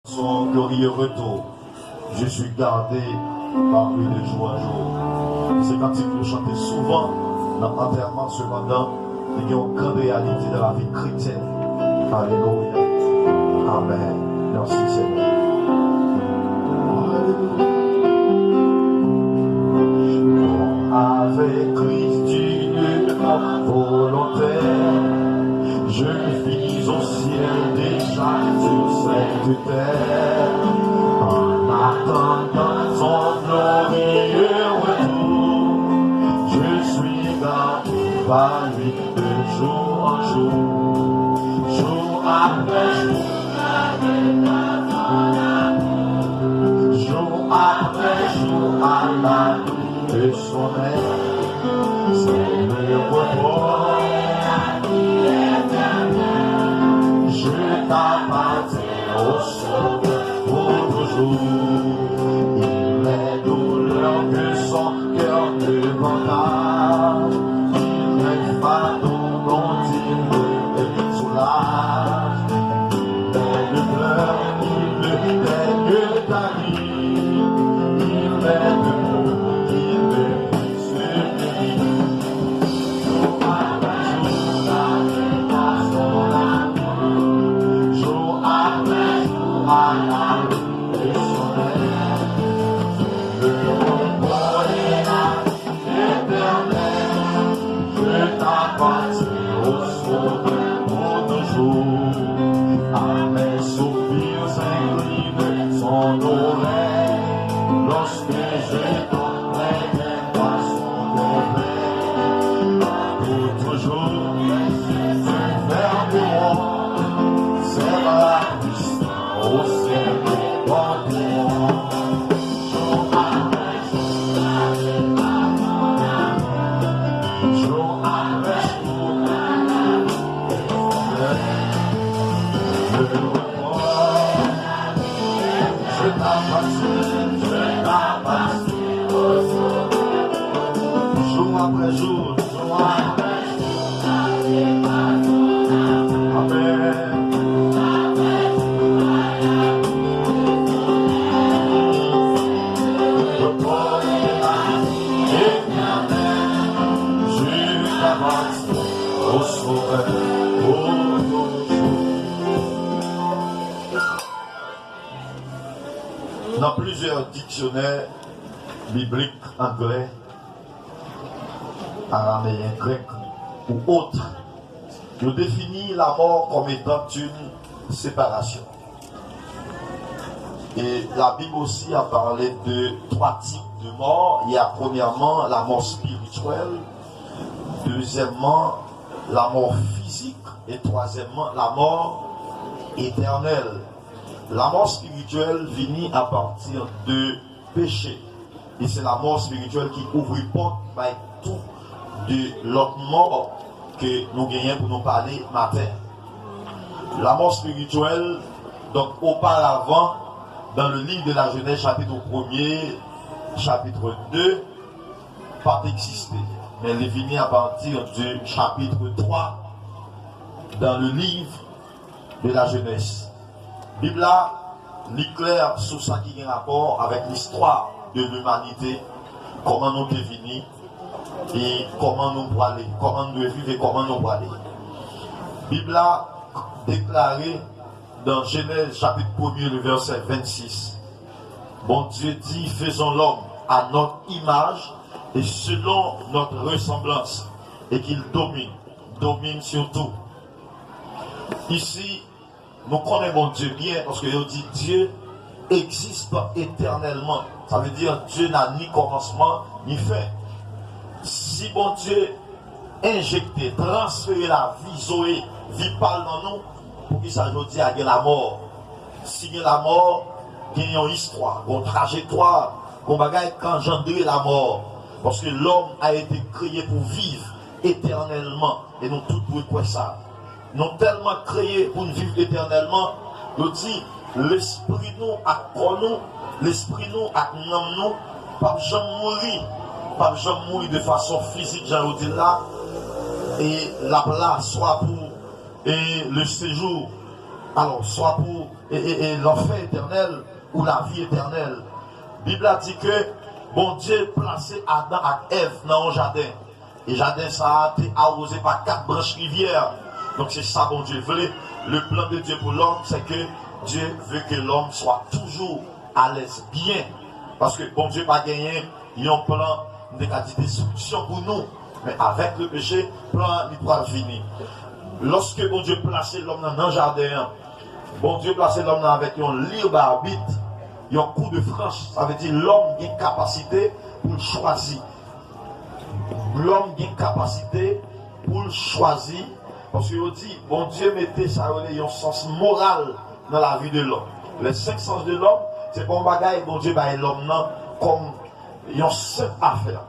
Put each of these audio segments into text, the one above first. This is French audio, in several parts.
Son glorieux retour, je suis gardé par lui de jour à jour. C'est quand il nous chantait souvent dans l'enterrement, cependant, il y a une grande réalité dans la vie chrétienne. Alléluia. Amen. Merci Seigneur. Avec Christ d'une volontaire, je vis au ciel déjà sur cette terre, en attendant son glorieux retour. Je suis gardé par lui de jour en jour, jour après jour, jour après jour, à la de son aide, c'est le repos. Je t'appartiens au sauveur pour toujours. Il est douleur que son cœur ne partage. Il est fardeau dont il me soulage. Il est le pleur, il ne daigne ta vie. Il est de mots, il me subit. À mes soupirs s'incline son oreille, lorsque je t'entraîne des poissons de paix. Pour toujours, je ferme c'est la puissance au ciel de bon. Jour après jour, jour après jour, je t'appartiens, jour après jour, jour après jour. Amen. Je t'appartiens au sauveur. Dans plusieurs dictionnaires bibliques anglais, araméen, grec ou autres, ils définissent la mort comme étant une séparation. Et la Bible aussi a parlé de 3 types de mort. Il y a premièrement la mort spirituelle, deuxièmement la mort physique et troisièmement la mort éternelle. La mort spirituelle vient à partir de péché. Et c'est la mort spirituelle qui ouvre une porte par tout de l'autre mort que nous gagnons pour nous parler matin. La mort spirituelle, donc auparavant, dans le livre de la Genèse, chapitre 1er, chapitre 2, pas existé. Mais elle est venue à partir du chapitre 3 dans le livre de la Genèse. Bible là, l'éclair sur ça qui a rapport avec l'histoire de l'humanité, comment nous sommes venus et comment nous pouvons aller, comment nous devons vivre et comment nous pouvons aller. Bible là, déclaré dans Genèse chapitre 1er, le verset 26. Bon Dieu dit, faisons l'homme à notre image et selon notre ressemblance, et qu'il domine sur tout. Ici, nous connaissons bon Dieu bien parce que il dit Dieu existe éternellement. Ça veut dire Dieu n'a ni commencement ni fin. Si bon Dieu injecté, transféré la vie Zoé, vie parle dans nous, pour qu'il s'ajoute à la mort. Si il y a la mort, il y a une histoire, une trajectoire, qu'on va engendrer la mort. Parce que l'homme a été créé pour vivre éternellement. Et nous tous pouvons croire ça. Nous sommes tellement créés pour vivre éternellement. Nous dit, l'esprit nous a nous, l'esprit nous a nous, pas jamais mourir. Pas jamais mourir de façon physique, j'en dis là. Et la place soit pour et le séjour, alors soit pour et l'enfer éternel ou la vie éternelle. La Bible a dit que bon Dieu placé Adam et Ève dans un jardin. Et le jardin ça a été arrosé par 4 branches rivières. Donc c'est ça bon Dieu voulait. Le plan de Dieu pour l'homme, c'est que Dieu veut que l'homme soit toujours à l'aise, bien. Parce que bon Dieu n'a pas gagné, il y a un plan de destruction pour nous. Mais avec le péché, le plan il doit finir. Lorsque bon Dieu placé l'homme dans un jardin, bon Dieu placé l'homme avec un libre arbitre, il y a un coup de franche. Ça veut dire l'homme a une capacité pour le choisir. L'homme a une capacité pour le choisir. Parce qu'il dit, bon Dieu mettait ça un sens moral dans la vie de l'homme. Les 5 sens de l'homme, c'est bon bagaille, bon Dieu bah l'homme comme une seule affaire.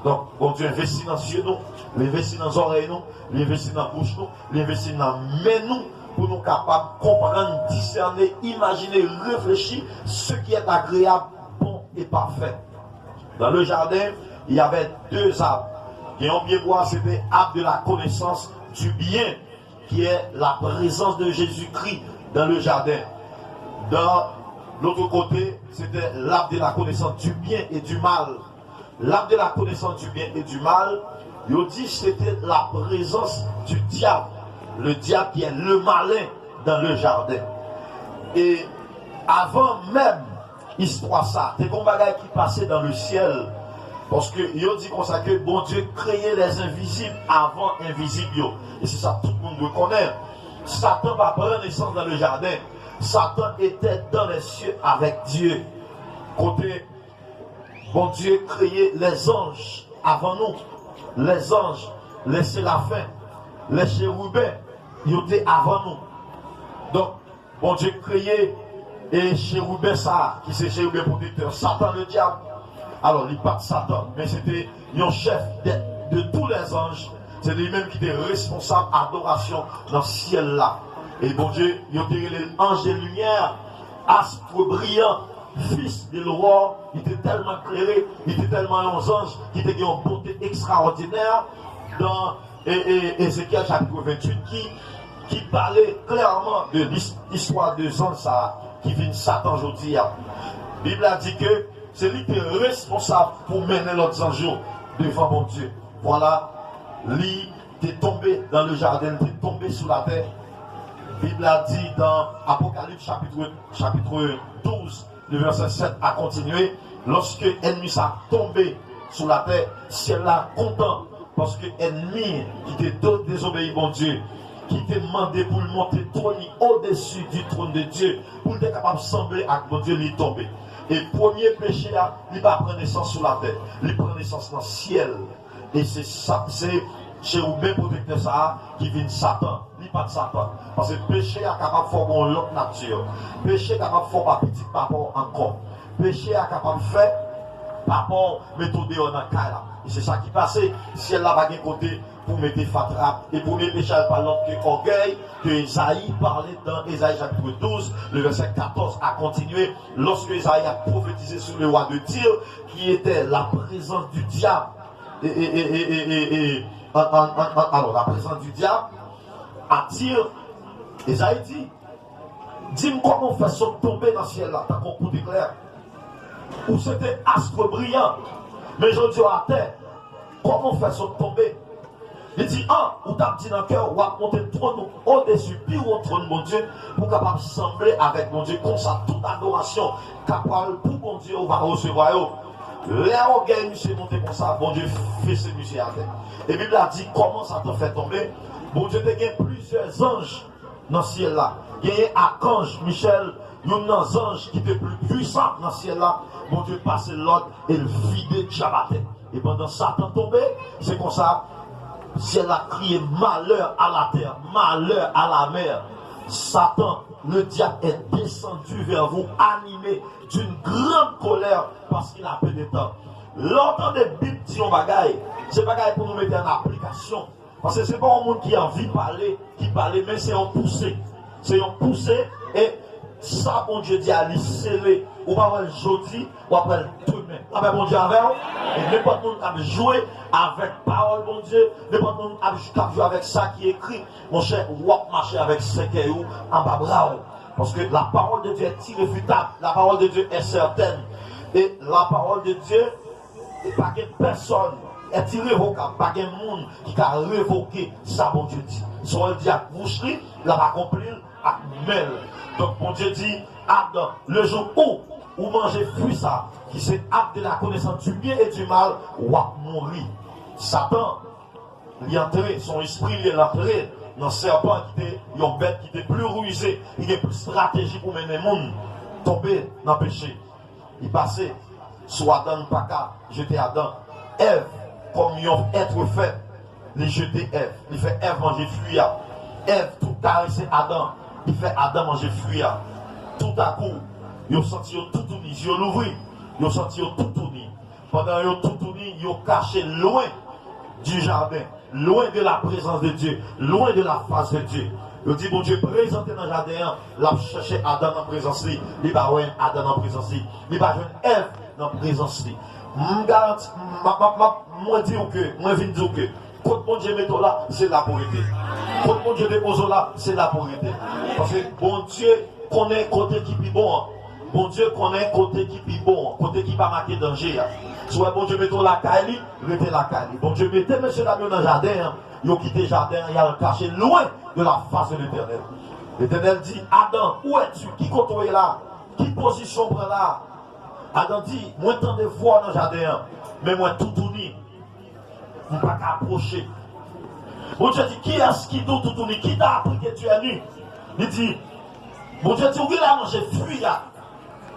Donc, bon Dieu investit dans les yeux, nous, investit dans les oreilles, nous, investit dans la bouche, nous, investit dans les mains, nous, pour nous capables de comprendre, discerner, imaginer, réfléchir ce qui est agréable, bon et parfait. Dans le jardin, il y avait 2 arbres. Et en bien bois, c'était l'arbre de la connaissance du bien, qui est la présence de Jésus-Christ dans le jardin. Dans l'autre côté, c'était l'arbre de la connaissance du bien et du mal. L'arbre de la connaissance du bien et du mal, il dit c'était la présence du diable. Le diable qui est le malin dans le jardin. Et avant même histoire ça, c'est un bagage qui passait dans le ciel. Parce que il dit comme ça que bon Dieu créait les invisibles avant invisibles. Et c'est ça tout le monde reconnaît. Satan va prendre naissance dans le jardin. Satan était dans les cieux avec Dieu. Côté, bon Dieu créait les anges avant nous. Les anges, les séraphins, les chérubins, ils étaient avant nous. Donc, bon Dieu créait et chérubin ça, qui c'est chérubin protecteur, Satan le diable. Alors, il n'est pas de Satan, mais c'était un chef de tous les anges. C'est lui-même qui était responsable d'adoration dans le ciel là. Et bon Dieu, il était l'ange de lumière, astre brillant, fils de roi. Il était tellement éclairé, il était tellement un ange qui était une beauté extraordinaire dans Ézéchiel chapitre 28 qui parlait clairement de l'histoire de anges qui vient Satan aujourd'hui. La Bible a dit que c'est lui qui est responsable pour mener l'autre ange devant mon Dieu. Voilà, lui est tombé dans le jardin, il est tombé sous la terre. La Bible a dit dans Apocalypse chapitre 12, le verset 7 a continué. Lorsque l'ennemi s'est tombé sous la terre, ciel là content. Parce que l'ennemi qui était désobéi mon Dieu, qui était demandé pour le monter trône au-dessus du trône de Dieu, pour être capable de sembler à mon Dieu, il est tombé. Et le premier péché, il va prendre naissance sur la terre. Il prend naissance dans le ciel. Et c'est ça, c'est chérubin protecteur ça qui vient de Satan. Il n'est pas de Satan. Parce que le péché est capable de former l'autre nature. Le péché est capable de former un petit papa encore. Le péché est capable de faire papa méthode en là. Et c'est ça qui passait. Si elle n'a pas de côté pour mettre fatra. Et pour mettre péché par l'autre que orgueil, que Isaïe parlait dans Isaïe chapitre 12, le verset 14 a continué. Lorsque Isaïe a prophétisé sur le roi de Tyr, qui était la présence du diable. Alors, la présence du diable à Tyr, Isaïe dit, dis-moi comment on fait ça tomber dans le ciel là, t'as qu'on coup d'éclair. Ou c'était astre brillant, mais je dis à terre, comment on fait ça tomber? Il dit, ou t'as dit dans le cœur, ou à monter le trône au-dessus, puis au trône, mon Dieu, pour capable sembler avec mon Dieu, comme ça, toute adoration, capable pour mon Dieu, on va recevoir. Les orgueils, monsieur, monté comme ça, bon Dieu, fait ce monsieur à terre. Et la Bible a dit, comment ça te fait tomber? Bon Dieu, il y a plusieurs anges dans le ciel là. Il y a un archange, Michel, il y a un ange qui était plus puissant dans le ciel là. Bon Dieu, passe l'ordre et le vide Jabaté. Et pendant Satan tombé, c'est comme ça. Ciel a crié malheur à la terre, malheur à la mer. Satan, le diable, est descendu vers vous, animé d'une grande colère parce qu'il a peu de temps. L'entend des Bibles dit on bagaille, c'est bagaille pour nous mettre en application. Parce que c'est pas un monde qui a envie de parler, mais c'est un poussé. C'est un poussé et ça, bon Dieu dit à lui sceller. Ou pas le jeudi, ou après demain. Ah ben bon Dieu avec vous. Et n'importe monde a joué avec parole, bon Dieu. N'importe monde a joué avec ça qui est écrit. Mon cher, ou marcher avec ce qui est en bas bravo. Parce que la parole de Dieu est irréfutable, la parole de Dieu est certaine. Et la parole de Dieu, pas que personne est irrévocable, pas que monde qui a révoqué ça, bon Dieu dit. Soit elle dit à bouche, la va accomplir à mêle. Donc, bon Dieu dit, Adam, le jour où manger fruit ça, qui c'est acte de la connaissance du bien et du mal, ou à mourir. Satan, il est entré, son esprit, il est entré dans le serpent qui était une bête qui était plus rusée, il est plus stratégique pour mener le monde tomber dans le péché. Il passait sur Adam, pas qu'à jeter Adam. Ève, comme un être fait, il jetait Ève. Il fait Ève manger fruit. Ève, tout caresser Adam. Il fait Adam manger fruit. Tout à coup, ils ont senti tout tourné, ils ont l'ouvert, ils ont senti tout tourné. Pendant qu'ils ont tout tourné, ils ont caché loin du jardin, loin de la présence de Dieu, loin de la face de Dieu. Il dit, bon Dieu, présenté dans le jardin, l'a cherché Adam en présence, il va voir Adam en présence, il va jouer Ève en présence. Moi dis que, moi viens dire que, quand bon Dieu met là, c'est là pour aider. Quand bon Dieu dépose là, c'est là pour aider. Parce que bon Dieu connaît côté qui est bon. Bon Dieu connaît côté qui est bon, côté qui va marquer danger. Soit bon Dieu mettez la caille, mettez la caille. Bon Dieu mettez monsieur Damien dans le jardin, il a quitté le jardin, il a le caché loin de la face de l'Éternel. L'Éternel dit, Adam, où es-tu? Qui côtoie là? Qui position prend là? Adam dit, moi tant de fois dans le jardin, mais moi tout tourné. Je ne peux pas approcher. Bon Dieu dit, qui est-ce qui doit tout tourner? Qui t'a appris que tu es nu? Il dit, bon Dieu dit, oui, là, manger fruit.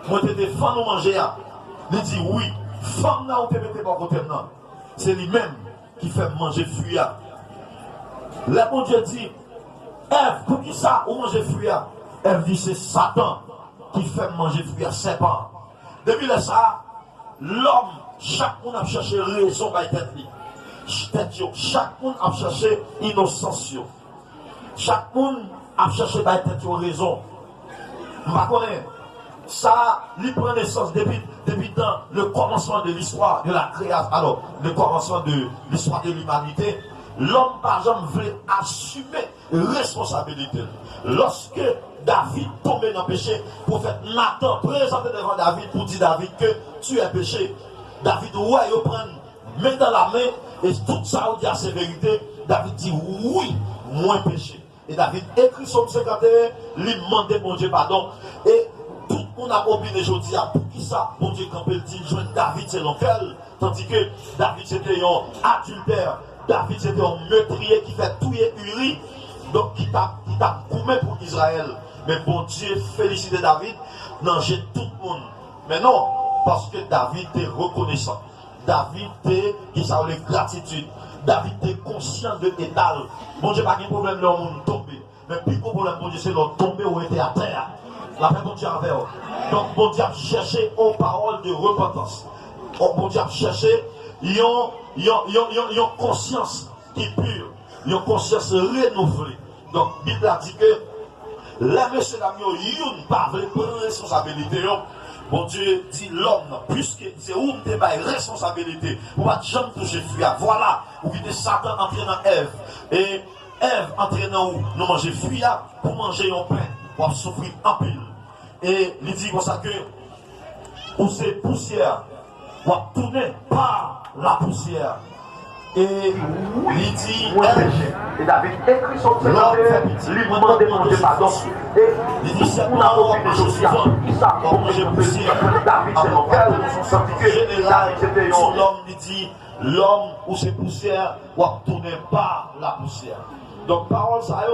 Moi, tu étais fan de manger. Il dit, oui, femme là où tu mets pas côté non. C'est lui-même qui fait manger fruit. Là, bon Dieu dit, Ève, pour qui ça, où manger fruit? Ève dit, c'est Satan qui fait manger fruit à serpent. Depuis là, ça, l'homme, chaque monde a cherché raison par tête. Chaque monde a cherché innocence. Chaque monde a cherché par tête raison. Je ne connais pas. Ça, il prend naissance depuis dans le commencement de l'histoire de la création, alors, le commencement de l'histoire de l'humanité. L'homme, par exemple, veut assumer responsabilité. Lorsque David tombait dans le péché, le prophète Nathan présenté devant David pour dire David que tu es péché. David, ouais, il prend main dans la main et tout ça, on dit à ses vérités. David dit oui, moins péché. Et David écrit son 51, lui demandait mon Dieu pardon. Et tout le monde a oublié aujourd'hui pour qui ça, mon Dieu, quand il dit David c'est l'enfer, tandis que David c'était un adultère. David c'était un meurtrier qui fait tout et Uri, donc qui t'a gourmé pour Israël. Mais bon Dieu félicite David, non, j'ai tout le monde. Mais non, parce que David est reconnaissant. David est, qui ça les gratitude. David est conscient de l'étal. Bon Dieu, pas de problème, le monde tombé. Mais plus gros problème, bon Dieu, c'est l'homme tombé ou était à terre. La paix, bon Dieu, avec eux. Donc, bon Dieu a cherché aux paroles de repentance. Bon Dieu a cherché, ils ont conscience qui est pure, ils ont conscience renouvelée. Donc, la Bible a dit que les messieurs d'amis, ils n'ont pas prendre responsabilité. Bon Dieu dit l'homme, puisque c'est où on débat responsabilité, pour pas jamais toucher fruit. Voilà, où il Satan entraînant Ève. Et Ève entraînant où nous manger fruit pour manger un pain, pour souffrir en pile. Et il dit comme ça que pour ces poussières, pour tourner par la poussière. Et il dit, et David écrit son texte, lui demande de manger pardon. Et il dit, c'est pour la mort de Josiah, qui ça pour manger poussière. David, c'est mon père, son général, c'était l'homme, il dit, l'homme ou ses poussières, doit tourner par la poussière. Donc, paroles, ça,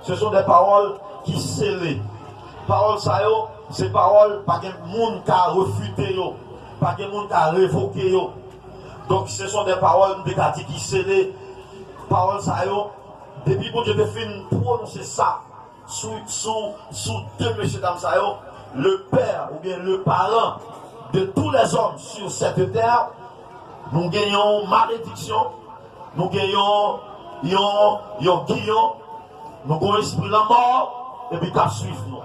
ce sont des paroles qui scellent. Paroles, ça, ces paroles, pas de monde qui a refuté, pas de monde qui a révoqué. Donc ce sont des paroles qui scellées. Paroles ça depuis que Dieu te fait prononcer ça sous deux messieurs dames ça le père ou bien le parent de tous les hommes sur cette terre, nous gagnons malédiction, nous gagnons guillon, nous gagnons esprit la mort et puis qu'à suivre nous.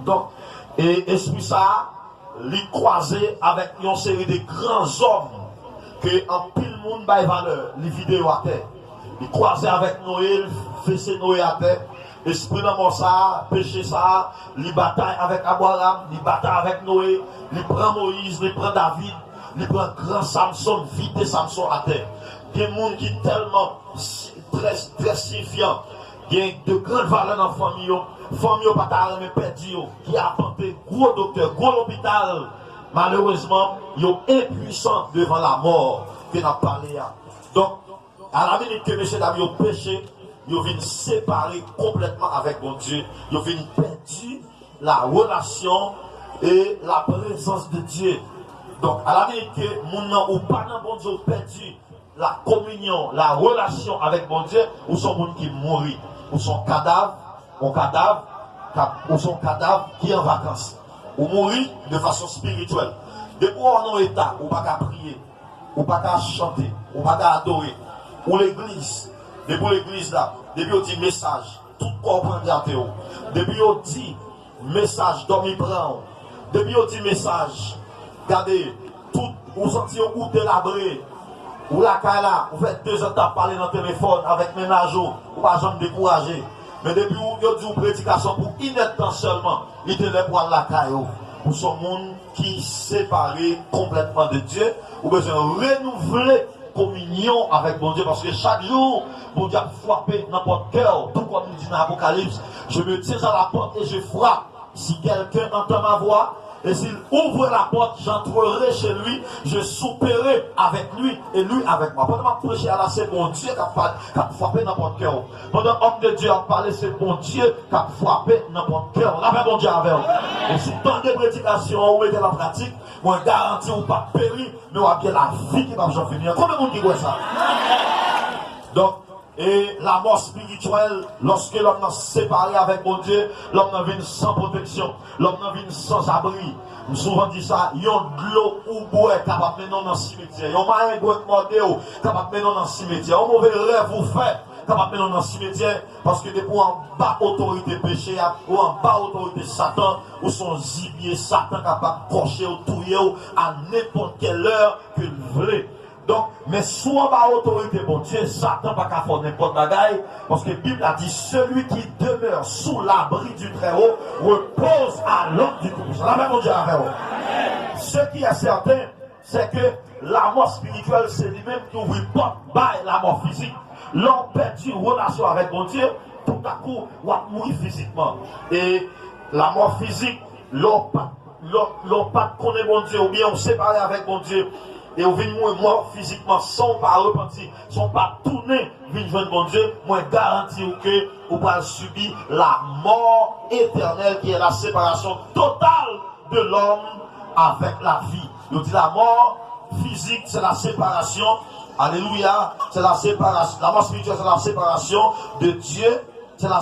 Donc et esprit ça les croiser avec une série de grands hommes que en pile monde bail valeur les vidéos à terre. Il croisait avec Noé, il faisait Noé à terre, esprit dans mon ça, péché ça, il bataille avec Abraham, il bataille avec Noé, il prend Moïse, il prend David, il prend grand Samson, vite Samson à terre. Il y a des gens qui sont tellement très signifiants, il y a de grandes valeurs dans la famille, pas tard, mais perdu, qui a apporté gros docteur, gros hôpital. Malheureusement, ils sont impuissants devant la mort que nous avons parlé. Donc, à la minute que M. David a péché, ils viennent séparer complètement avec mon Dieu. Ils viennent perdre la relation et la présence de Dieu. Donc, à la minute que mon ou pas dans bon Dieu ont perdu la communion, la relation avec mon Dieu, ou sont gens qui mourent, ou sont cadavres, ou sont cadavres qui sont en vacances. Ou mourir de façon spirituelle. Depuis on est en état, ou pas qu'à prier, ou pas qu'à chanter, ou pas qu'à adorer, ou l'église, depuis l'église là, depuis on dit message, tout comprendre théo. Depuis on dit message, dormir prend. Depuis on dit message, regardez, tout, vous sentez au bout de labré, ou la cala, vous faites 2 ans de parler dans le téléphone avec ménage, ou pas jamais découragé. Mais depuis où vous dit une prédication pour inette temps seulement, il te lève pour la caillou. Pour ce monde qui est séparé complètement de Dieu, ou besoin de renouveler communion avec mon Dieu, parce que chaque jour, mon Dieu a frappé n'importe cœur, tout comme il dit dans l'Apocalypse, je me tiens à la porte et je frappe. Si quelqu'un entend ma voix, et s'il ouvre la porte, j'entrerai chez lui, je souperai avec lui et lui avec moi. Pendant que je prêche à la, c'est mon Dieu qui a frappé n'importe cœur. Pendant que l'homme de Dieu a parlé, c'est mon Dieu qui a frappé n'importe cœur. On a fait mon Dieu avec vous. Et si dans des prédications, vous mettez la pratique, moi garantis ou pas périr, mais on a bien la vie qui va jamais finir. Combien de monde qui voit ça? Donc, et la mort spirituelle, lorsque l'homme est séparé avec mon Dieu, l'homme vient sans protection, l'homme vient sans abri. Je souvent dit ça, il y a de l'eau ou bois capable de mettre dans le cimetière. Il y a un moyen de mettre capable de mettre dans le cimetière. Un mauvais rêve vous fait capable de mettre dans le cimetière parce que depuis en bas autorité péché ou en bas autorité Satan ou son gibier Satan capable de cocher ou touiller à n'importe quelle heure qu'il veut. Donc, mais soit par autorité, bon Dieu, Satan pas qu'à faire n'importe bagaille, parce que la Bible a dit, celui qui demeure sous l'abri du Très-Haut repose à l'ombre du Tout-Puissant. La même mon Dieu avec vous. Ce qui est certain, c'est que la mort spirituelle, c'est lui-même qui ouvre porte by la mort physique. L'homme perd une relation avec mon Dieu, tout à coup, on va mourir physiquement. Et la mort physique, l'homme pas connaît mon Dieu, ou bien on séparé avec mon Dieu. Et on vient mort physiquement sans pas repentir, sans pas tourner, vient joindre mon Dieu, moi garantis que vous allez subir la mort éternelle qui est la séparation totale de l'homme avec la vie. Je dis la mort physique, c'est la séparation, alléluia, c'est la séparation, la mort spirituelle, c'est la séparation de Dieu, c'est la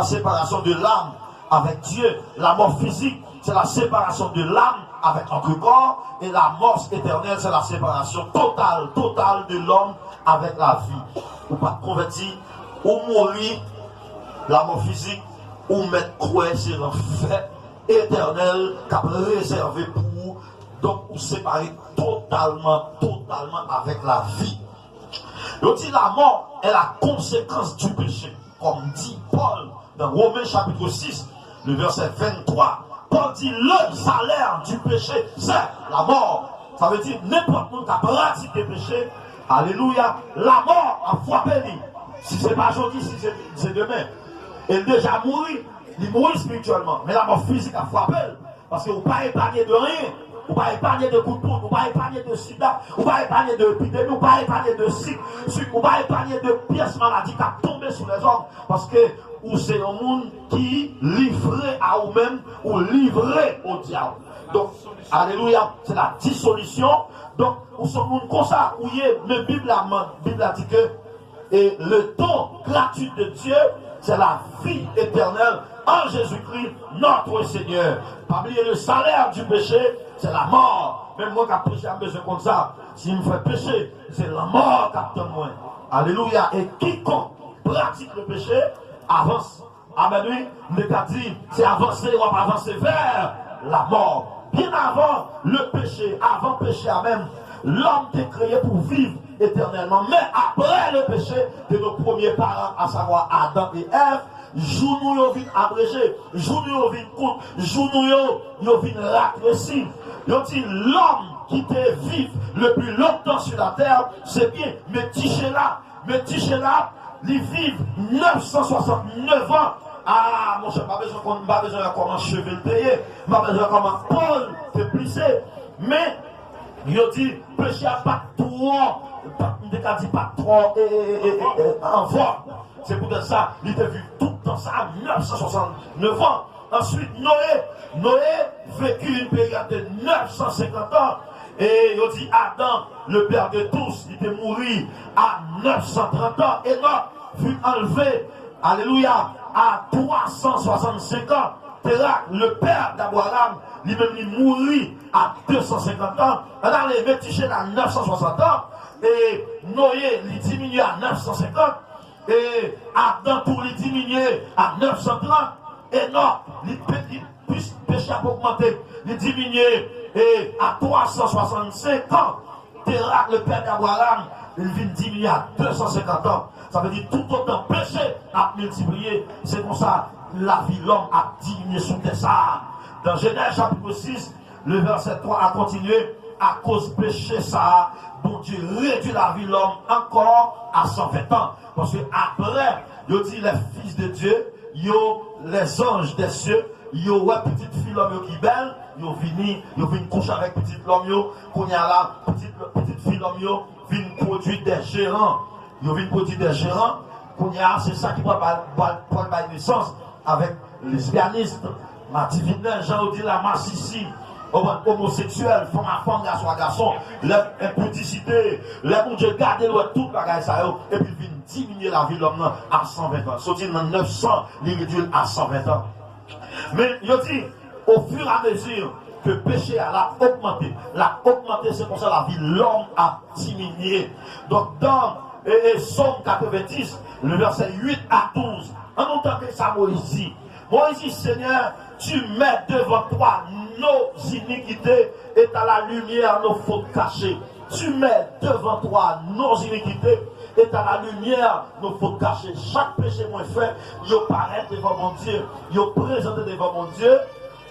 séparation de l'âme avec Dieu. La mort physique, c'est la séparation de l'âme avec notre corps, et la mort éternelle, c'est la séparation totale de l'homme avec la vie. Ou pas converti, ou mourir, la mort physique, ou mettre croix sur l'enfer éternel qu'a réservé pour vous, donc vous séparer totalement avec la vie. Je dis la mort est la conséquence du péché, comme dit Paul dans Romains chapitre 6, le verset 23. Paul dit le salaire du péché, c'est la mort. Ça veut dire n'importe qui qui a pratiqué le péché, alléluia, la mort a frappé lui. Si ce n'est pas aujourd'hui, si c'est demain. Il déjà mouru, il mourit spirituellement. Mais la mort physique a frappé. Parce que vous ne pouvez pas épargner de rien. Vous ne pouvez pas épargner de coups de poing, vous ne pouvez pas épargner de sida, vous ne pouvez pas épargner de épidémie, vous ne pouvez pas épargner de cycle, vous ne pouvez pas épargner de pièces maladies qui a tombé sur les hommes. Parce que ou c'est un monde qui livré à vous-même ou livré au diable. Donc, alléluia, c'est la dissolution. Donc, ou ce monde comme ça, où il est, mais la Bible a dit que et le don gratuit de Dieu, c'est la vie éternelle en Jésus-Christ, notre Seigneur. Pas oublier le salaire du péché, c'est la mort. Même moi qui ai péché, j'ai besoin comme ça. S'il me fait pécher, c'est la mort qui attend moi. Alléluia. Et quiconque pratique le péché, avance. Amen, oui. Mais qu'a dit, c'est avancer, on va avancer vers la mort. Bien avant le péché, avant péché à même, l'homme était créé pour vivre éternellement. Mais après le péché de nos premiers parents, à savoir Adam et Ève, jour nous vient abrégé, jour nous vient court, jour nous vient raccourci. Ils dit l'homme qui te vive le plus longtemps sur la terre, c'est bien, mais Tichela, ils vivent 969 ans. Ah, mon cher, pas besoin de comment cheveux payer, pas besoin de comment Paul te plisser. Mais, il dit, péché à pas trop, pas trop en voix. C'est pour ça, il était vu tout le temps ça à 969 ans. Ensuite, Noé vécut une période de 950 ans. Et il dit Adam, le père de tous, il était mort à 930 ans. Et Enoch fut enlevé, alléluia, à 365 ans. Térac, le père d'Abraham, lui-même, il mourit à 250 ans. Alors, il est métiché à 960 ans. Et Noé, il diminue à 950. Et Adam, pour lui diminuer à 930. Et non, il péché a augmenté. Il diminue et à 365 ans. Térac, le père d'Abraham, il vient diminuer à 250 ans. Ça veut dire tout autant péché a multiplié. C'est comme ça la vie de l'homme a diminué sous terre. Dans Genèse chapitre 6, le verset 3 a continué. À cause du péché, ça, bon Dieu réduit la vie de l'homme encore à 120 ans. Parce que après, il dit les fils de Dieu, les anges des cieux, ouais, petite fille l'homme qui est belle, ils viennent coucher avec petite l'homme, qu'on y a là, petite fille l'homme, viennent produire des gérants. Ils viennent produire des gérants, qu'on y a, c'est ça qui prend la naissance avec les lesbianistes, ma divine, Jean dit la masse ici. Homosexuels, femme à femme, garçon à garçon, l'impudicité, les bon Dieu garder tout bagage ça et puis vient diminuer la vie de l'homme à 120 ans. Sorti dans 900, il réduit à 120 ans. Mais il dit, au fur et à mesure que le péché a augmenté, c'est pour ça la vie de l'homme a diminué. Donc dans Somme 90, le verset 8 à 12, en entendant ça Moïse dit, Seigneur, tu mets devant toi nos iniquités et à la lumière nos fautes cachées. Tu mets devant toi nos iniquités et à la lumière nos fautes cachées. Chaque péché moins fait, il paraît devant mon Dieu, il présente devant mon Dieu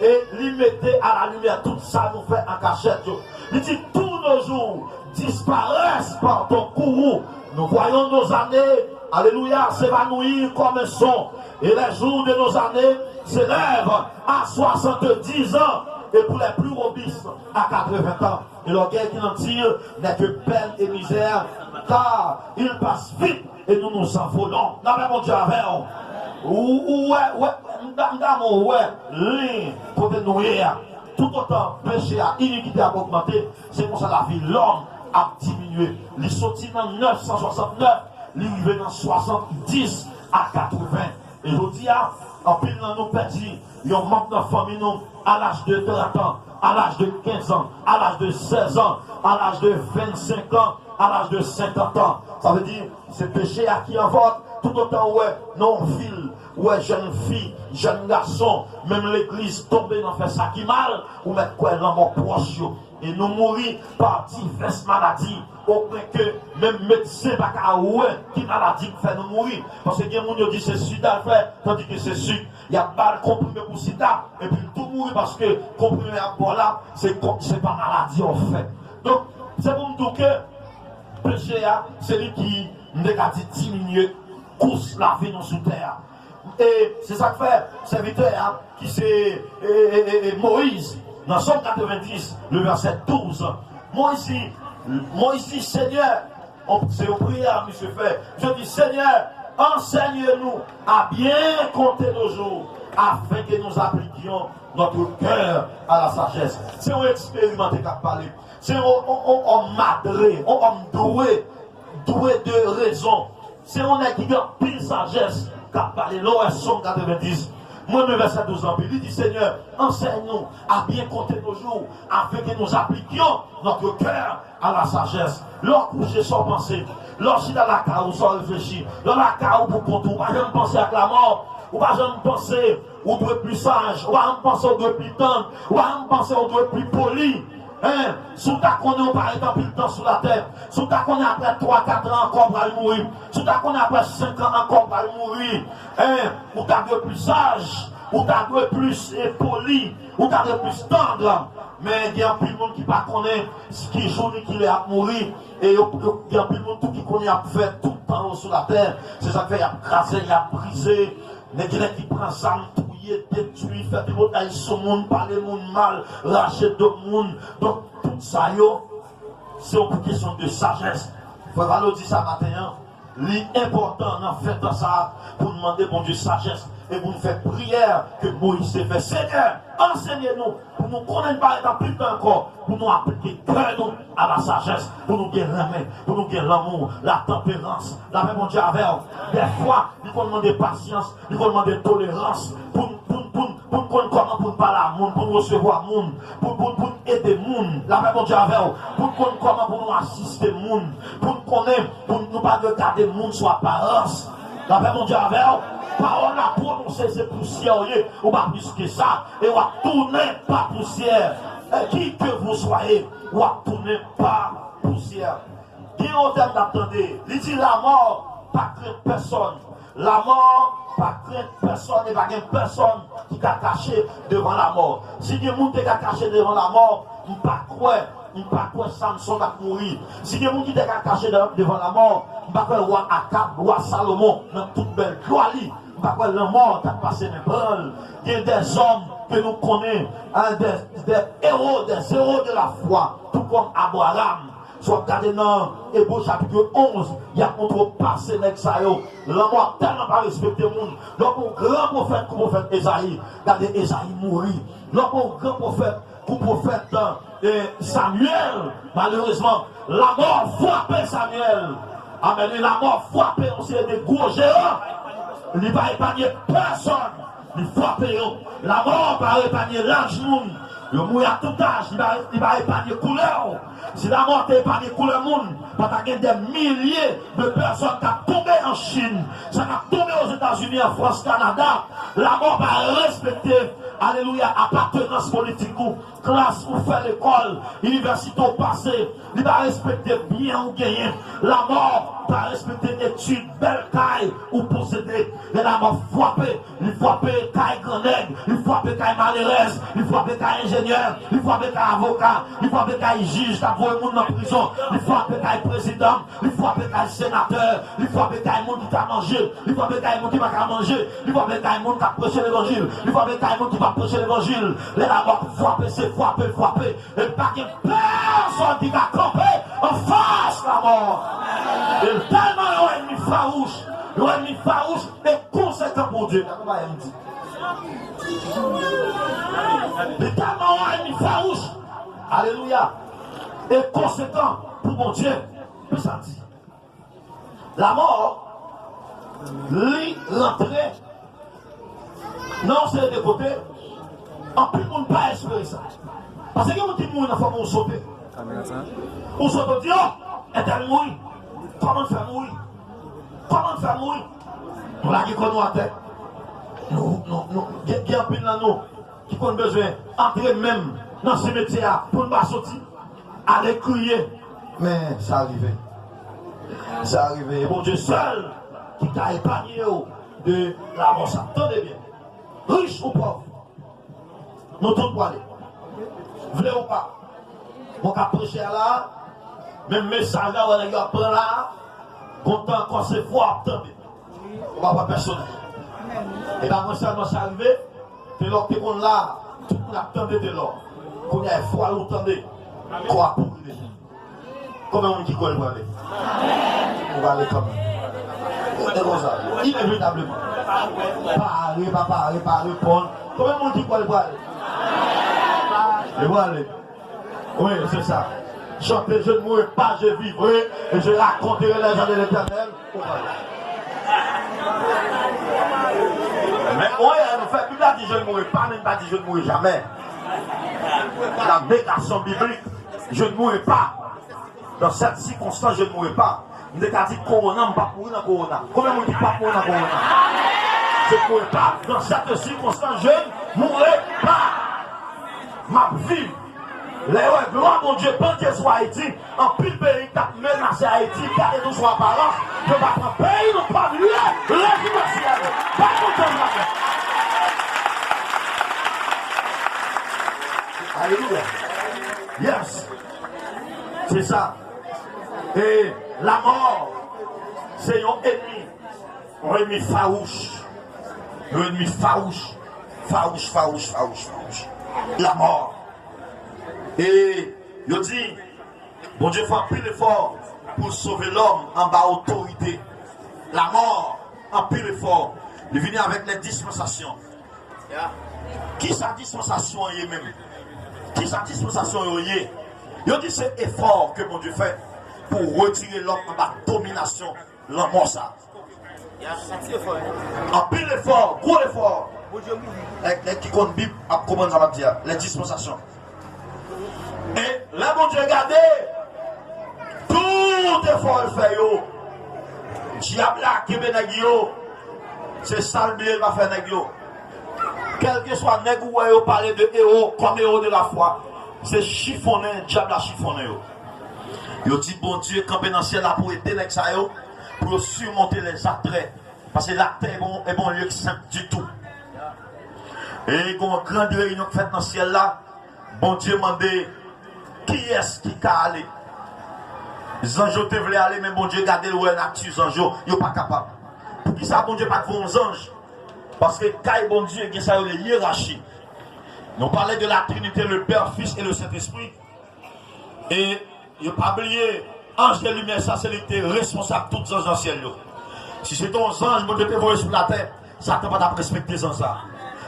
et il mettait à la lumière tout ça nous fait en cachette. Il dit tous nos jours disparaissent par ton courroux. Nous voyons nos années, alléluia, s'évanouir comme un son. Et les jours de nos années s'élèvent à 70 ans. Et pour les plus robustes, à 80 ans. Et l'orgueil qui en tire n'est que peine et misère. Car il passe vite et nous nous envolons. Non mais mon Dieu avec tout autant péché à iniquité a augmenté. C'est pour ça la vie l'homme a diminué. Il sortit dans 969, il arrivé dans 70 à 80. Et je dis, en pile dans nos petits, il manque dans la famille à l'âge de 30 ans, à l'âge de 15 ans, à l'âge de 16 ans, à l'âge de 25 ans, à l'âge de 50 ans. Ça veut dire, c'est péché à qui en vote, tout autant, ouais, non-ville, ouais, jeune fille, jeune garçon, même l'église tombée dans fait ça qui mal, ou mettre quoi dans mon proche. Et nous mourir par diverses maladies, au point que même médecin pas qu'à ouais, qui maladie fait nous mourir. Parce que les gens dit c'est sida fait, tandis que c'est sucre. Il y a pas de comprimé pour sida, et puis tout mourir parce que comprimé à boire là, c'est pas maladie en fait. Donc, c'est pour me dire que le péché, c'est lui qui négatif diminue, course la vie dans sous terre. Et c'est ça que fait serviteur qui c'est Moïse. Dans Somme 90, le verset 12, Moïse dit, Seigneur, c'est au prière, monsieur fait. Je dis, Seigneur, enseigne-nous à bien compter nos jours, afin que nous appliquions notre cœur à la sagesse. C'est un expérimenté qui a parlé. C'est un homme madré, un homme doué de raison. C'est un homme qui a pile sagesse qui a parlé. Là, Somme 90. Moi, le verset 12 ans, il dit, Seigneur, enseigne-nous à bien compter nos jours, afin que nous appliquions notre cœur à la sagesse. Leur coucher sans penser, leur si dans la carrière sans réfléchir, dans la carrière pour contour, pas jamais penser à la mort, ou pas jamais penser, ou doit plus sage, ou pas penser au doit plus tendre, ou pas penser au doit plus poli. Sous ta qu'on est pas étant pile temps sur la terre. Sous ta qu'on est après 3-4 ans encore pour mourir. Sous ta qu'on est après 5 ans encore pour mourir. Ou t'as de plus sage. Ou t'as de plus poli. Ou t'as de plus tendre. Mais il y a plus de monde qui ne connaît ce qui joue et qui est à mourir. Et il y a plus de monde qui connaît à faire tout le temps sur la terre. C'est ça qui fait, il a crasé, il a brisé. Les gens qui prennent ça, touiller, détruire, faire des batailles sur le monde, parler le monde mal, lâcher de monde. Donc, tout ça, c'est une question de sagesse. Il faut le dire ça matin. L'important, en fait, dans ça, pour demander, bon Dieu, sagesse. Et vous nous faites prière que Moïse s'est fait. Seigneur, enseignez-nous, pour nous connaître pas dans plus temps encore, pour nous appliquer cœur nous à la sagesse, pour nous gagner la main, pour nous gagner l'amour, la tempérance, la paix, mon Dieu, avec des fois, il faut demander patience, il faut demander tolérance, pour nous connaître comment pour parler à monde, pour nous recevoir monde, pour aider monde, la paix, mon Dieu, avec pour nous connaître comment pour nous assister monde, pour nous connaître, pour nous pas regarder monde sur apparence, la paix, mon Dieu, avec parole à prononcer ces poussières, ou pas plus que ça, et on va tourner par poussière. Qui que vous soyez, on va tourner par poussière. Qui au terme d'attendre, il dit la mort, pas craindre personne. La mort, pas craindre personne, et pas personne qui a caché devant la mort. Si des gens qui a caché devant la mort, on ne peut pas croire Samson va mourir. Si des gens qui a caché devant la mort, on ne peut pas croire roi Akab, roi Salomon, dans toute belle gloire. Pas quoi la mort qui a passé mes balles. Il y a des hommes que nous connaissons, des héros de la foi, tout comme Abraham. Soit regardé dans Hébreu chapitre 11, il y a contrepassé l'exaïo. La mort tellement pas respecté le monde. Donc, grand prophète, comme prophète Esaïe, regardez Esaïe mourir. Donc, grand prophète, comme prophète Samuel, malheureusement, la mort frappait Samuel. Amen. La mort frappait aussi des gros géants. Il ne va épargner personne. Il frappe. La mort va épargner l'âge monde. Il mouille à tout âge. Il va épargner couleur. Si la mort t'a épargné couleur monde, il y a des milliers de personnes qui ont tombé en Chine, qui ont tombé aux États-Unis, en France, Canada. La mort va respecter, alléluia, appartenance politique ou classe ou faire l'école, université au passé. Il va respecter bien ou gagner. La mort va respecter études, belle caille ou posséder. Et la mort frappée, il frappe caille grand nègre, il frappe caille malheureuse, il frappe caille ingénieur, il frappe caille avocat, il frappe caille juge, qui a voué monde en prison, il frappe caille président, il frappe caille sénateur, il frappe caille monde qui t'a mangé, il frappe caille monde qui va pas manger, il frappe caille monde qui a prêché l'évangile, il frappe caille monde qui va prêcher l'évangile. Les la mort frappe, c'est frapper, et pas que personne qui va camper en face la mort. Et tellement l'ennemi farouche et conséquent pour Dieu. Et tellement l'ennemi farouche, alléluia, et conséquent pour mon Dieu. Puis ça dit, la mort, lui, rentrer, non, c'est de côté, en plus, on ne peut pas espérer ça. Parce que quand on dit dans la forme où on saute, on saute, on dit, oh, est-elle mourir? Comment faire mourir? Comment faire mourir? Nous l'avons connu à terre. Nous, il y a un peu de nous qui ont besoin d'entrer même dans ce métier pour ne pas sortir, aller crier. Mais ça arrive. Ça arrive. Et bon Dieu seul qui t'a épargné de la mort. Attendez bien. Riche ou pauvre, nous tous pour aller. Vous ou pas? On va prêcher là, même message là, on va prendre là, content quand c'est froid, attendez. On va pas personnel. Et là, quand ça m'est arrivé, c'est là que on là, tout le monde attendait de l'or. Quand il y a froid, vous attendez. Quoi pour lui? Comment on dit qu'on va aller? On va aller comme ça. C'est comme ça. Inévitablement. Pas répondre. Comment on dit qu'on va aller? Et voilà. Oui, c'est ça. Chanter, je ne mourrai pas, je vivrai, et je raconterai les gens de l'Éternel. Mais oui, nous fait plus dit je ne mourrai pas, même pas dit je ne mourrai jamais. La négation biblique, je ne mourrai pas. Dans cette circonstance, je ne mourrai pas. Nous avons dit Corona, je ne pas mourir dans Corona. Combien de gens pas mourir dans Corona? Je ne mourrai pas. Dans cette circonstance, je ne mourrai pas. Ma vie, Gloire mon Dieu, pendant sur Haïti, en pile pays qui a menacé Haïti, qui a nous sur apparence, je vais prendre pays, nous pas mieux, le pas content. Alléluia. Yes. C'est ça. Et la mort, c'est un ennemi farouche. Un ennemi farouche. Farouche. La mort. Et il dit, bon Dieu fait un pile effort pour sauver l'homme en bas autorité. La mort, un pile effort. Il vient avec les dispensations. Qui sa dispensation est même? Qui sa dispensation est? Il dit c'est effort que mon Dieu fait pour retirer l'homme en bas domination, la mort ça. Un pile effort, gros effort. Les qui comptent Bible, comment ça va dire? Les dispensations. Et là, mon Dieu, regardez, tout effort le fait, yo. Diable là, qui est négio, c'est ça le bien va faire négio. Quel que soit nègre ou yo parler de héros comme héros de la foi, c'est chiffonner, diable à chiffonner. Yo dit, bon Dieu, camper dans le ciel là pour aider les ça yo, pour surmonter les attraits. Parce que l'attrait est bon lieu simple du tout. Et il y a une grande réunion faite dans le ciel là, bon Dieu m'a demandé. Qui est-ce qui peut aller? Les anges te voulaient aller, mais bon Dieu, gardez le ouais, nature, les anges, ils ne sont pas capables. Pour qui ça, bon Dieu, pas de bons anges? Parce que quand bon Dieu, il y a une hiérarchie. Nous parlons de la Trinité, le Père, Fils et le Saint-Esprit. Et il ne pas oublier, ange de lumière, ça, c'est l'été responsable de tous les anges dans le ciel. Si c'est ton ange, bon Dieu, te voit sur la terre, ça ne t'a pas respecté sans ça.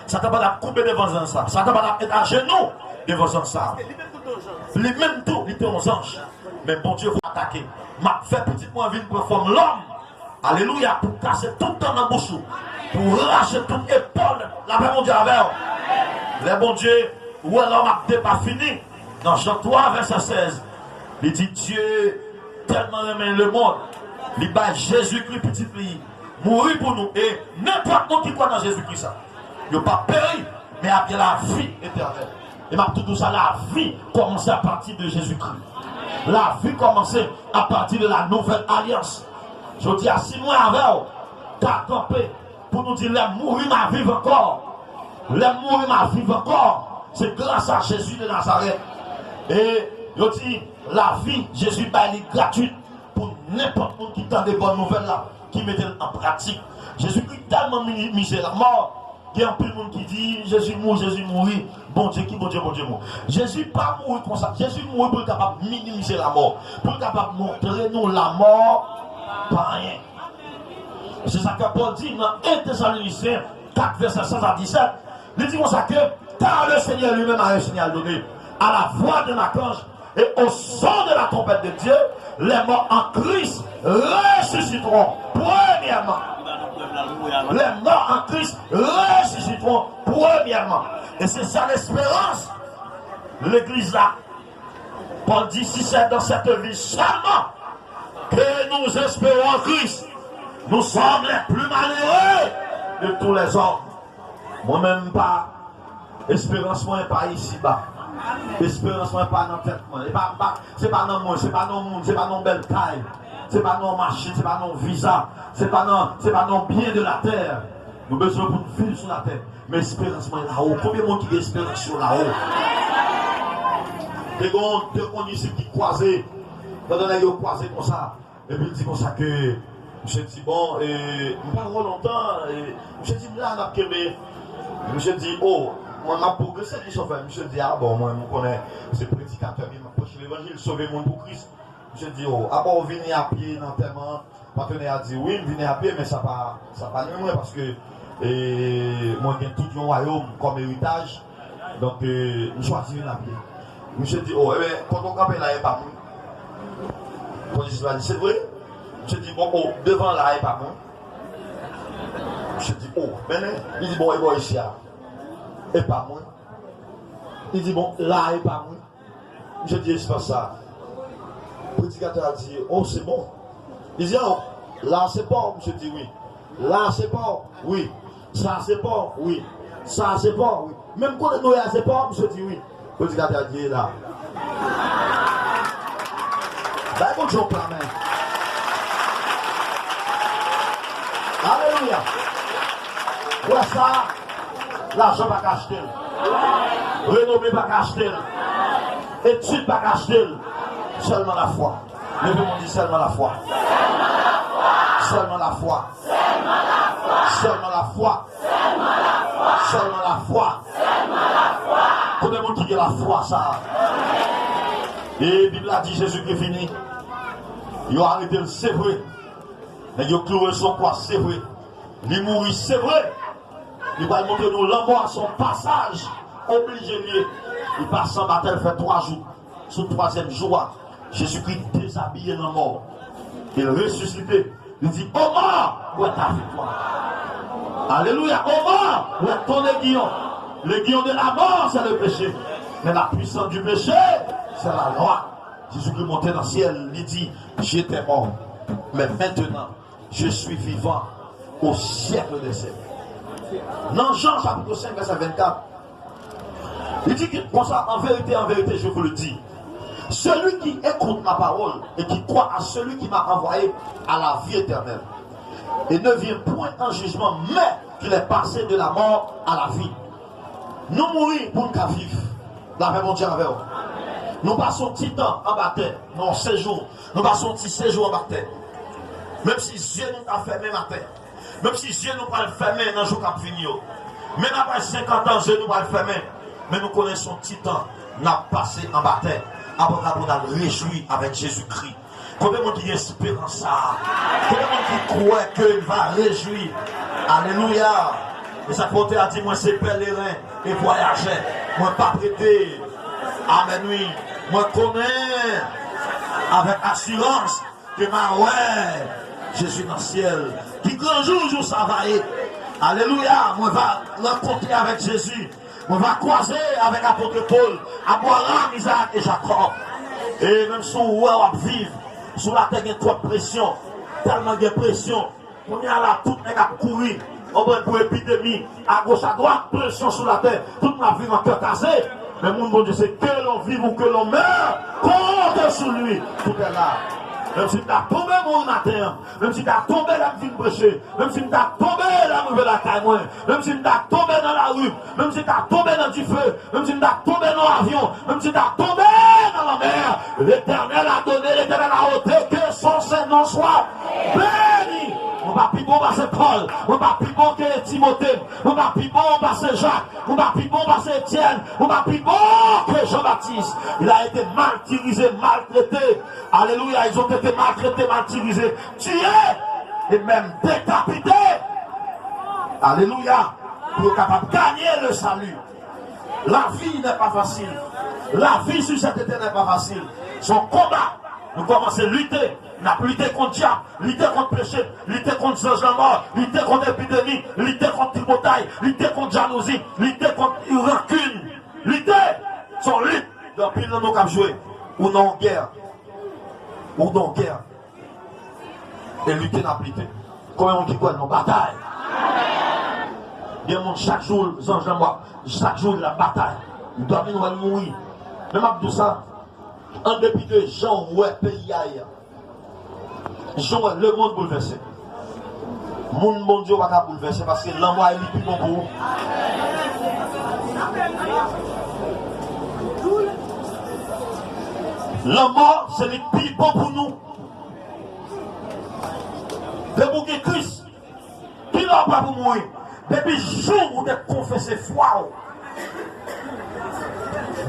Ça ne t'a pas couper devant ça. Ça ne t'a pas être à genoux devant ça. Les mêmes tout, ils étaient aux anges. Mais bon Dieu, vous attaquer. M'a fait petit moins vite pour former l'homme. Alléluia, pour casser tout le temps dans la bouche. Pour racher toute épaule. La paix, mon Dieu, avec vous. Les bon Dieu, où l'homme n'a pas fini. Dans Jean 3, verset 16. Il dit Dieu tellement aimé le monde. Il bat Jésus-Christ, petit pays. Mourir pour nous. Et n'importe qui croit dans Jésus-Christ. Il n'a pas péri, mais a bien la vie éternelle. Et ma tout ça, la vie commence à partir de Jésus-Christ. La vie commence à partir de la nouvelle alliance. Je dis à 6 mois avant, t'as campé pour nous dire, les mourir ma vie encore. Les mourir ma vie encore. C'est grâce à Jésus de Nazareth. Et je dis, la vie, Jésus, elle est gratuite pour n'importe qui qui tend des bonnes nouvelles là, qui mettent en pratique. Jésus-Christ tellement minimisé la mort. Il y a un peu de monde qui dit Jésus mourit. Bon Dieu qui, bon Dieu. Jésus pas mourir comme ça. Jésus mourit pour être capable de minimiser la mort. Pour être capable de montrer nous la mort, pas rien. C'est ça que Paul dit dans 1 Thessaloniciens 4, verset 16 à 17. Il dit comme ça que car le Seigneur lui-même a un signal donné à la voix de l'archange et au son de la trompette de Dieu, les morts en Christ ressusciteront premièrement. Les morts en Christ ressusciteront premièrement. Et c'est ça l'espérance. L'église là. Paul dit si c'est dans cette vie seulement que nous espérons en Christ, nous sommes les plus malheureux de tous les hommes. Moi-même pas. Espérance moi pas ici bas. Espérance moi pas dans la tête. C'est pas dans moi, c'est pas dans le monde, c'est pas dans belle taille. C'est pas nos machines, c'est pas nos visas, c'est pas nos biens de la terre. Nous avons besoin pour vivre sur la terre. Mais espérance moi là-haut. Combien de monde qui a espérance sur là-haut? Des gens ici qui croisent, pendant qu'ils ont croisé comme ça, et puis il dit comme ça que, je dis bon, et pas longtemps, et je dis là, je dis oh, moi m'a progressé qui sauve. Je dis ah bon, moi je connais ce prédicateur qui m'a prêché l'évangile, sauver le monde pour Christ. Je dis oh, ah bon, venir à pied dans tellement, partenaire a dit oui, venir à pied, mais ça pas loin parce que moi j'ai tout un royaume comme héritage, donc je choisis venir à pied. Je dis oh, quand on campe là, il n'est pas moi. Quand je dis c'est vrai, je dis bon, oh, devant là, il n'est pas moi. Je dis oh, il dit bon, il va ici, et pas moi. Il dit bon, là, et pas moi. Je dis c'est pas ça. Le prédicateur a dit oh, c'est bon. Il dit oh, là, c'est bon. Je dis oui. Là, c'est bon. Oui. Ça, c'est bon. Oui. Ça, c'est bon. Oui. Même quand nous c'est bon, je dis oui. Vous dites à Dieu là. Bah, bon Dieu, la main. Alléluia. Pour ça, l'argent va acheter. Renommé va acheter. Étude va acheter. Seulement la foi. Levez-moi dit seulement la foi. Seulement la foi. Seulement la foi. Seulement la foi. Combien de monde qui a la foi ça? Et la Bible a dit Jésus qui est fini. Il a arrêté le c'est vrai. Mais il a cloué son poids, c'est vrai. Il mourit, c'est vrai. Il va montrer nous l'amour à son passage obligé lié. Il passe en bataille, fait 3 jours. Sur le 3e jour, Jésus-Christ déshabillé dans la mort. Il ressuscité. Il dit, oh mort, où est ta victoire? Alléluia, oh mort, où est ton aiguillon? L'aiguillon de la mort, c'est le péché. Mais la puissance du péché, c'est la loi. Jésus-Christ est monté dans le ciel, il dit, j'étais mort. Mais maintenant, je suis vivant au siècle des siècles. Dans Jean chapitre 5, verset 24, il dit que pour ça, en vérité, je vous le dis, celui qui écoute ma parole et qui croit à celui qui m'a envoyé à la vie éternelle, et ne vient point en jugement, mais qu'il est passé de la mort à la vie. Nous mourir pour nous vivre. La paix, mon Dieu, avec vous. Nous passons petit temps en bataille, non, séjour. Nous passons petit séjour en bataille. Même si Dieu nous a fermé matin, même si Dieu nous a fermé dans le jour qui vient, même après 50 ans, Dieu nous a fermé, mais nous connaissons petit temps, nous avons passé en bataille, après nous avons réjoui avec Jésus-Christ. Combien de monde qui espère ça? Combien de monde qui croit qu'il va réjouir? Alléluia! Et ça côté a dit, moi c'est pèlerin et voyageur, moi pas prêté. Amen, oui. Moi connais avec assurance que ma ouais, je suis dans le ciel. Qui grand jour ça va y. Alléluia. Moi va rencontrer avec Jésus. Moi va croiser avec l'apôtre Paul, Abraham, Isaac et Jacob. Et même si on va vivre, sous la terre il y a trop de pression, tellement de pression, on y a là tout le monde a couru. On va pour l'épidémie, à gauche, à droite, pression sur la terre, toute ma vie en cœur casé. Mais mon bon Dieu, c'est que l'on vive ou que l'on meurt, compte sur lui, tout est là. Même si tu as tombé mon matin, même si tu as tombé la vie de prêcher, même si tu as tombé la nouvelle à Caïmoin, même si tu as tombé dans la rue, même si tu as tombé dans du feu, même si tu as tombé dans l'avion, même si tu as tombé dans la mer, l'Éternel a donné, l'Éternel a ôté, que son Saint-Nom soit béni. On va plus bon passer Paul, on va plus bon que Timothée, on va plus bon passer Jacques, on va plus bon passer Étienne, on va plus bon que Jean-Baptiste. Il a été martyrisé, maltraité. Alléluia, ils ont été maltraités, martyrisés, tués et même décapités. Alléluia, pour être capable de gagner le salut. La vie n'est pas facile. La vie sur cette terre n'est pas facile. Son combat, nous commençons à lutter. On a lutté contre le diable, lutter contre le péché, lutter contre les anges mort, lutter contre l'épidémie, lutter contre tributaille, lutter contre jalousie, lutter contre rancune. Lutter, son lutte, depuis le nous avons joué, ou non guerre. Ou non guerre. Et lutter n'a pas lutté. Comment on dit quoi? Nos batailles. Bien monde chaque jour, les anges mort, chaque jour la bataille. Il doit venir mourir. Même avec tout ça, en dépit de gens, ouais, pays ailleurs. Le monde bouleversé. Mon Dieu va pas bouleverser parce que l'amour est plus bon pour vous. L'amour, c'est le plus bon pour nous. Depuis que Christ, qui n'a pas pour mourir, depuis le jour où vous êtes confessé foi,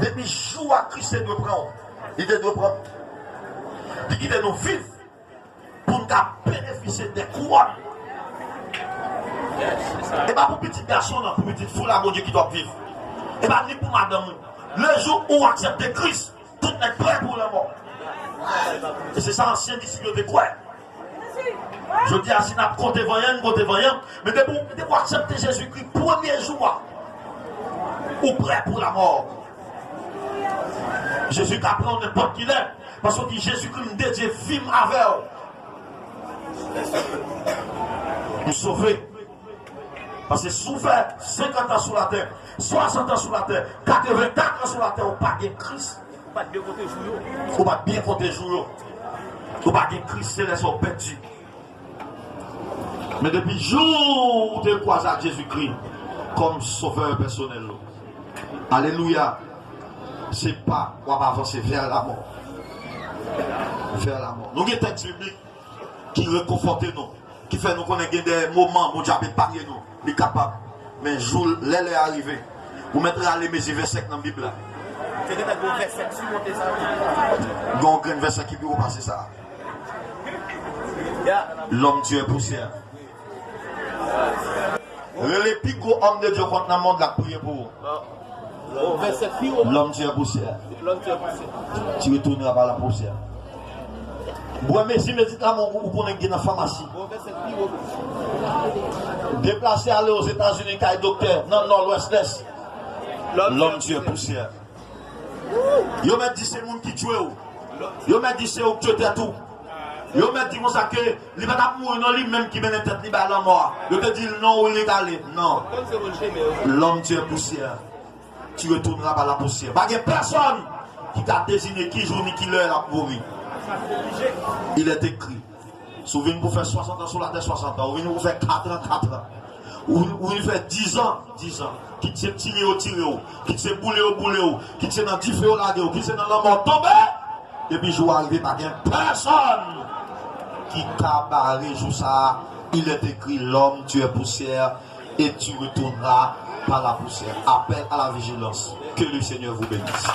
depuis le jour où Christ est de prendre, il est de prendre, il est de nous vivre. Pour nous bénéficier des couronnes. Et bien pour petit garçon, pour petite foule, mon Dieu qui doit vivre. Et bien ni pour madame. Le jour où on accepte Christ, tout est prêt pour la mort. Et c'est ça l'ancien disciple de quoi? Je dis à si n'a côté voyant, mais de pour accepter Jésus-Christ, premier jour, ou prêt pour la mort. Jésus qui apprend n'importe qui est, parce que Jésus-Christ nous dédie film avec eux. Nous sauver. Parce que souffert 50 ans sur la terre. 60 ans sur la terre, 84 ans sur la terre, ou pas de Christ. Ou pas bien compter jour. Ou pas de Christ, c'est les sont perdus. Mais depuis le jour où tu crois à Jésus-Christ comme sauveur personnel, alléluia, c'est pas qu'on va avancer vers la mort. Vers la mort. Nous avons des textes bibliques qui réconfortent nous, qui fait nous connaître des moments où Dieu a parlé nous, il est capable. Mais le jour où l'heure est arrivée, vous mettrez à les versets dans la Bible. C'est un verset qui monte ça. Donc, un verset qui peut passer ça. L'homme Dieu est poussière. Le plus gros homme de Dieu contre le monde l'a prié pour. L'homme Dieu est poussière. Tu retourneras par la poussière. Bon, mais si médicaments vous prenez dans la pharmacie, déplacez aller aux États-Unis, car docteur, non, nord-ouest-est. L'homme Dieu est poussière. Yo m'a dit c'est le monde qui tue. Yo m'a dit c'est où tu es tout. Yo m'a dit ça que il va pas mourir non lui même qui mène tête li ba la mort. Yo te dit non ou il est allé. Non. L'homme Dieu est poussière. Tu retourneras par la poussière. Pas de personne qui t'a désigné qui jour ni qui l'heure pour mourir. Il est écrit. Souvenez-vous pour faire 60 ans sur la terre, 60 ans. Ou vous faire 4 ans, 4 ans. Ou vous faire 10 ans, 10 ans. Qui te tiré au tiré, qui te boulé au boulé, qui te dans 10 feux au lagué, qui te dans la mort tombé. Et puis, je vais arriver par personne qui t'a barré jour ça. Il est écrit, l'homme, tu es poussière et tu retourneras par la poussière. Appel à la vigilance. Que le Seigneur vous bénisse.